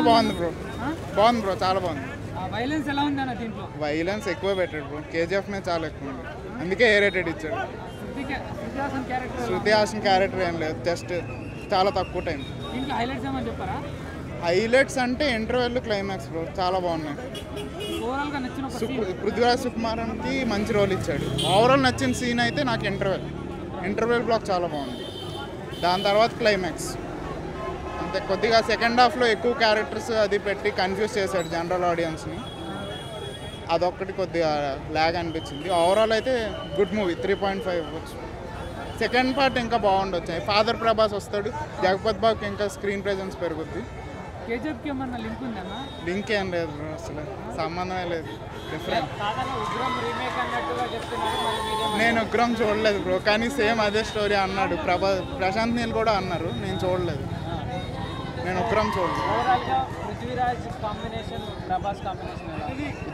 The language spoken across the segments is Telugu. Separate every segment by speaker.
Speaker 1: బాగుంది బ్రో, బాగుంది బ్రో, చాలా బాగుంది.
Speaker 2: వైలెన్స్ ఎలా ఉంది అన్న దీంట్లో?
Speaker 1: వైలెన్స్ ఎక్కువ పెట్టాడు బ్రో, కేజీఎఫ్ మీద చాలా ఎక్కువ ఉంది, అందుకే ఏ రేటెడ్ ఇచ్చాడు. శృతి హాసన్ క్యారెక్టర్ ఏం లేదు, జస్ట్ చాలా తక్కువ టైం.
Speaker 2: దీంట్లో హైలైట్స్ ఏమని చెప్పారా?
Speaker 1: హైలైట్స్ అంటే ఇంటర్వెల్, క్లైమాక్స్ బ్రో చాలా బాగున్నాయి.
Speaker 2: ఓవరాల్గా నచ్చిన ఒక scene?
Speaker 1: పృథ్వీరాజ్ సుకుమారన్కి మంచి రోల్ ఇచ్చాడు. ఓవరాల్ నచ్చిన సీన్ అయితే నాకు ఇంటర్వెల్ బ్లాక్ చాలా బాగుంది. దాని తర్వాత క్లైమాక్స్ అంతే. కొద్దిగా సెకండ్ హాఫ్లో ఎక్కువ క్యారెక్టర్స్ అది పెట్టి కన్ఫ్యూజ్ చేశాడు జనరల్ ఆడియన్స్ని, అదొక్కటి కొద్దిగా ల్యాగ్ అనిపించింది. ఓవరాల్ అయితే గుడ్ మూవీ, 3.5 ఇవ్వచ్చు. సెకండ్ పార్ట్ ఇంకా బాగుండొచ్చు. ఫాదర్ ప్రభాస్ వస్తాడు, జగపత్ బాబుకి ఇంకా స్క్రీన్ ప్రెజెన్స్ పెరుగుద్ది.
Speaker 2: కేజీఎఫ్కి ఏమన్నా లింక్ ఉందన్నా?
Speaker 1: లింక్ ఏం లేదు బ్రో, అసలు సంబంధమే లేదు, డిఫరెంట్. నేను ఉగ్రం చూడలేదు బ్రో, కానీ సేమ్ అదే స్టోరీ అన్నాడు ప్రశాంత్ నీల్ కూడా అన్నారు, నేను చూడలేదు. నేను ఉగ్రం చూడలేదు.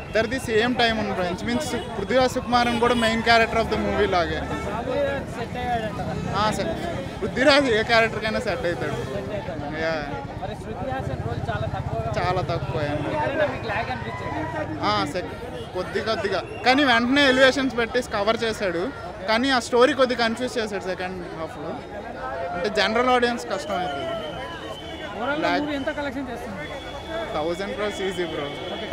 Speaker 1: ఇద్దరిది సేమ్ టైం ఉంది బ్రో, ఇంచుమించు పృథ్వీరాజ్ సుకుమారన్ కూడా main character of the movie లాగే. పృథ్వీరాజ్ ఏ క్యారెక్టర్కైనా సెట్ అవుతాడు. చాలా తక్కువ కొద్దిగా, కానీ వెంటనే ఎలివేషన్స్ పెట్టేసి కవర్ చేశాడు, కానీ ఆ స్టోరీ కొద్దిగా కన్ఫ్యూజ్ చేశాడు సెకండ్ హాఫ్లో. అంటే జనరల్ ఆడియన్స్ కష్టం అవుతుంది.
Speaker 2: 1000 crores ఈజీ
Speaker 1: బ్రో.